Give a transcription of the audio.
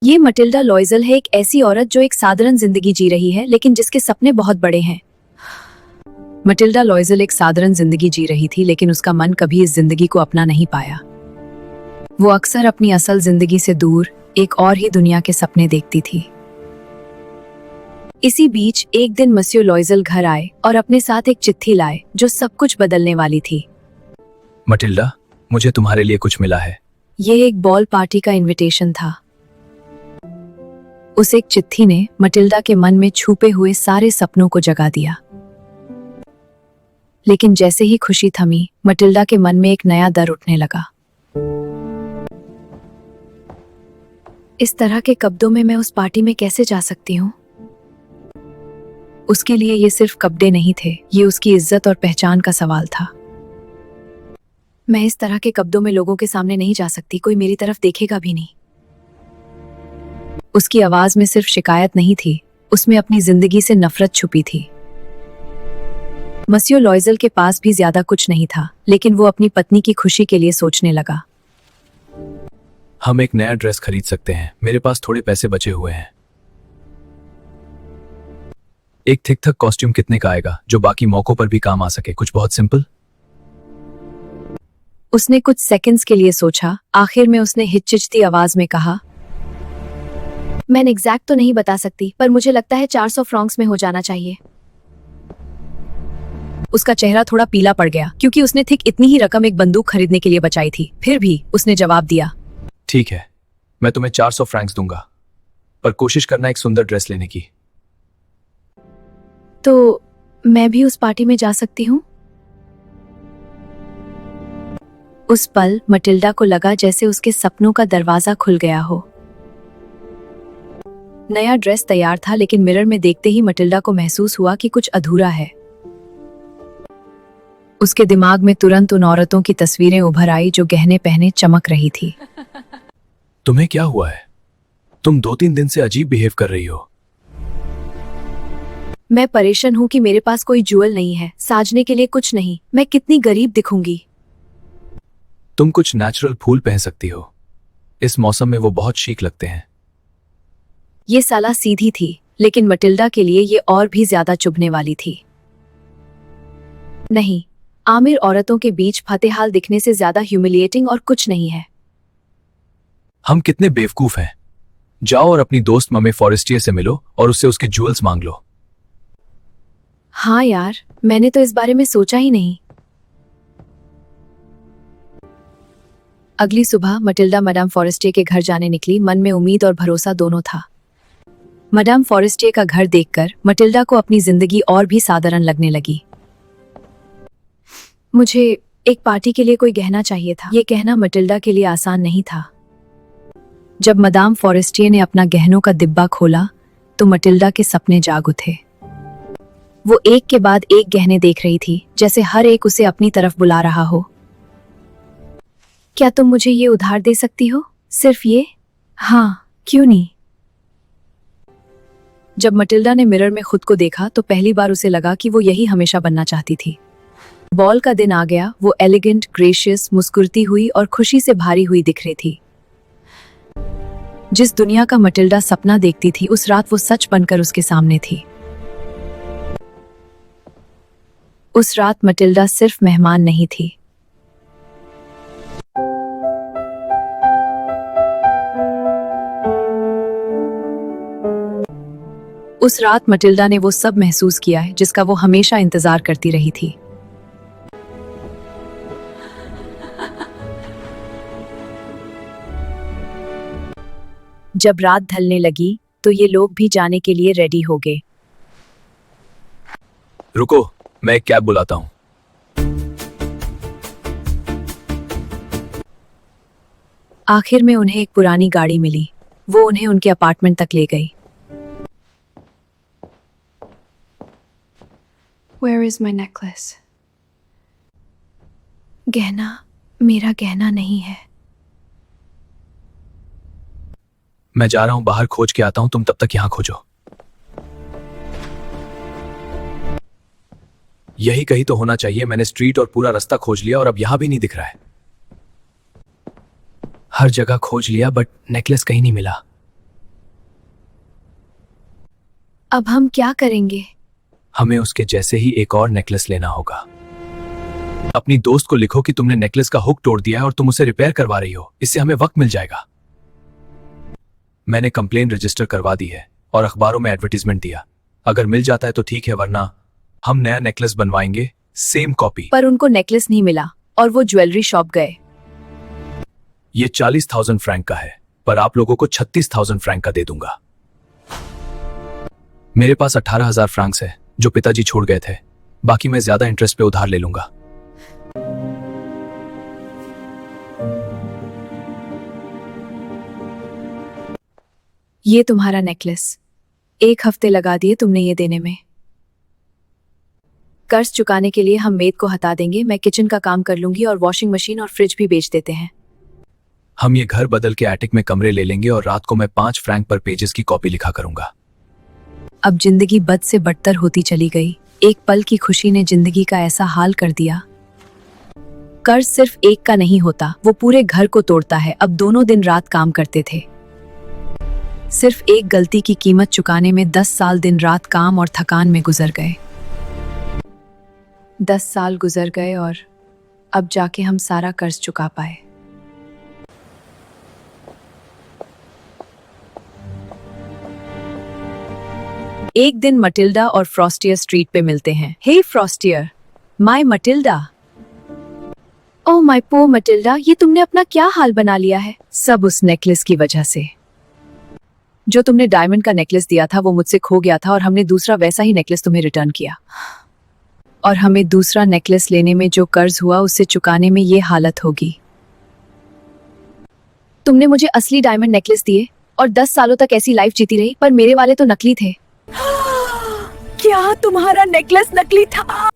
ये मटिल्डा लॉइजल है, एक ऐसी औरत जो एक साधारण जिंदगी जी रही है लेकिन जिसके सपने बहुत बड़े हैं। मटिल्डा लॉइजल एक साधारण जिंदगी जी रही थी लेकिन उसका मन कभी इस जिंदगी को अपना नहीं पाया। वो अक्सर अपनी असल जिंदगी से दूर एक और ही दुनिया के सपने देखती थी। इसी बीच एक दिन मसियो लॉइजल घर आए और अपने साथ एक चिट्ठी लाए जो सब कुछ बदलने वाली थी। मटिल्डा, मुझे तुम्हारे लिए कुछ मिला है। यह एक बॉल पार्टी का इनविटेशन था। उस एक चिट्ठी ने मटिल्डा के मन में छुपे हुए सारे सपनों को जगा दिया। लेकिन जैसे ही खुशी थमी, मटिल्डा के मन में एक नया डर उठने लगा। इस तरह के कपड़ों में मैं उस पार्टी में कैसे जा सकती हूँ? उसके लिए ये सिर्फ कपड़े नहीं थे, ये उसकी इज्जत और पहचान का सवाल था। मैं इस तरह के कपड़ों में लोगों के सामने नहीं जा सकती, कोई मेरी तरफ देखेगा भी नहीं। उसकी आवाज में सिर्फ शिकायत नहीं थी, उसमें अपनी जिंदगी से नफरत छुपी थी। मसियो लॉइजल के पास भी ज्यादा कुछ नहीं था, लेकिन वो अपनी पत्नी की खुशी के लिए सोचने लगा। हम एक नया ड्रेस खरीद सकते हैं, मेरे पास थोड़े पैसे बचे हुए हैं। एक थिक थक कॉस्ट्यूम कितने का आएगा जो बाकी मौकों पर भी काम आ सके? कुछ बहुत सिंपल। उसने कुछ सेकंड्स के लिए सोचा, आखिर में उसने हिचकिचाती आवाज में कहा, मैं एग्जैक्ट तो नहीं बता सकती, पर मुझे लगता है 400 फ्रांक्स में हो जाना चाहिए। उसका चेहरा थोड़ा पीला पड़ गया क्योंकि उसने ठीक इतनी ही रकम एक बंदूक खरीदने के लिए बचाई थी। फिर भी उसने जवाब दिया, ठीक है, मैं तुम्हें 400 फ्रैंक्स दूंगा, पर कोशिश करना एक सुंदर ड्रेस लेने की। तो मैं भी उस पार्टी में जा सकती हूँ? उस पल मटिल्डा को लगा जैसे उसके सपनों का दरवाजा खुल गया हो। नया ड्रेस तैयार था, लेकिन मिरर में देखते ही मटिल्डा को महसूस हुआ कि कुछ अधूरा है। उसके दिमाग में तुरंत उन औरतों की तस्वीरें उभर आई जो गहने पहने चमक रही थी। तुम्हें क्या हुआ है? तुम 2-3 दिन से अजीब बिहेव कर रही हो। मैं परेशान हूँ कि मेरे पास कोई ज्वेल नहीं है, साजने के लिए कुछ नहीं। मैं कितनी गरीब दिखूंगी। तुम कुछ नेचुरल फूल पहन सकती हो, इस मौसम में वो बहुत शीक लगते हैं। ये साला सीधी थी, लेकिन मटिल्डा के लिए ये और भी ज्यादा चुभने वाली थी। नहीं, आमिर औरतों के बीच फतेहाल दिखने से ज्यादा ह्यूमिलिएटिंग और कुछ नहीं है। हम कितने बेवकूफ हैं। जाओ और अपनी दोस्त ममे फॉरेस्टियर से मिलो और उससे उसके ज्वेल्स मांग लो। हाँ यार, मैंने तो इस बारे में सोचा ही नहीं। अगली सुबह मटिल्डा मडाम फॉरेस्टियर के घर जाने निकली। मन में उम्मीद और भरोसा दोनों था। मडाम फॉरेस्टियर का घर देखकर मटिल्डा को अपनी जिंदगी और भी साधारण लगने लगी। मुझे एक पार्टी के लिए कोई गहना चाहिए था। ये कहना मटिल्डा के लिए आसान नहीं था। जब मदाम फॉरेस्टियर ने अपना गहनों का डिब्बा खोला तो मटिल्डा के सपने जाग उठे। वो एक के बाद एक गहने देख रही थी, जैसे हर एक उसे अपनी तरफ बुला रहा हो। क्या तुम मुझे ये उधार दे सकती हो? सिर्फ ये? हाँ, क्यों नहीं। जब मटिल्डा ने मिरर में खुद को देखा तो पहली बार उसे लगा कि वो यही हमेशा बनना चाहती थी। बॉल का दिन आ गया। वो एलिगेंट, ग्रेशियस, मुस्कुराती हुई और खुशी से भारी हुई दिख रही थी। जिस दुनिया का मटिल्डा सपना देखती थी, उस रात वो सच बनकर उसके सामने थी। उस रात मटिल्डा सिर्फ मेहमान नहीं थी। उस रात मटिल्डा ने वो सब महसूस किया है जिसका वो हमेशा इंतजार करती रही थी। जब रात ढलने लगी तो ये लोग भी जाने के लिए रेडी हो गए। रुको, मैं एक कैब बुलाता हूं। आखिर में उन्हें एक पुरानी गाड़ी मिली। वो उन्हें उनके अपार्टमेंट तक ले गई। Where is my necklace? गहना मेरा गहना नहीं है। मैं जा रहा हूं, बाहर खोज के आता हूं, तुम तब तक यहां खोजो। यही कहीं तो होना चाहिए। मैंने स्ट्रीट और पूरा रास्ता खोज लिया और अब यहां भी नहीं दिख रहा है। हर जगह खोज लिया बट नेकलेस कहीं नहीं मिला। अब हम क्या करेंगे? हमें उसके जैसे ही एक और नेकलेस लेना होगा। अपनी दोस्त को लिखो कि तुमने नेकलेस का हुक तोड़ दिया है और तुम उसे रिपेयर करवा रही हो, इससे हमें वक्त मिल जाएगा। मैंने कंप्लेन रजिस्टर करवा दी है और अखबारों में एडवर्टीजमेंट दिया। अगर मिल जाता है तो ठीक है, वरना हम नया नेकलेस बनवाएंगे, सेम कॉपी। पर उनको नेकलेस नहीं मिला और वो ज्वेलरी शॉप गए। ये 40,000 फ्रैंक का है, पर आप लोगों को 36,000 फ्रैंक का दे दूंगा। मेरे पास 18,000 फ्रैंक्स है जो पिताजी छोड़ गए थे, बाकी मैं ज्यादा इंटरेस्ट पे उधार ले लूंगा। ये तुम्हारा नेकलेस। 1 हफ्ते लगा दिए तुमने ये देने में। कर्ज चुकाने के लिए हम मेड को हटा देंगे, मैं किचन का काम कर लूंगी और वॉशिंग मशीन और फ्रिज भी बेच देते हैं। हम ये घर बदल के एटिक में कमरे ले लेंगे और रात को मैं 5 फ्रैंक पर पेजेस की कॉपी लिखा करूंगा। अब जिंदगी बद से बदतर होती चली गई। एक पल की खुशी ने जिंदगी का ऐसा हाल कर दिया। कर्ज सिर्फ एक का नहीं होता, वो पूरे घर को तोड़ता है। अब दोनों दिन रात काम करते थे। सिर्फ एक गलती की कीमत चुकाने में 10 साल दिन रात काम और थकान में गुजर गए। 10 साल गुजर गए और अब जाके हम सारा कर्ज चुका पाए। एक दिन मटिल्डा और फ्रॉस्टियर स्ट्रीट पे मिलते हैं। Hey frostier, my Matilda. Oh my poor Matilda, ये तुमने अपना क्या हाल बना लिया है? सब उस नेकलेस की वजह से। जो तुमने डायमंड का नेकलेस दिया था वो मुझसे खो गया था और हमने दूसरा वैसा ही नेकलेस तुम्हें रिटर्न किया। और हमें दूसरा नेकलेस लेने में जो कर्ज हुआ उसे चुकाने में ये हालत होगी। तुमने मुझे असली डायमंड नेकलेस दिए और 10 सालों तक ऐसी लाइफ जीती रही, पर मेरे वाले तो नकली थे। क्या तुम्हारा नेकलेस नकली था?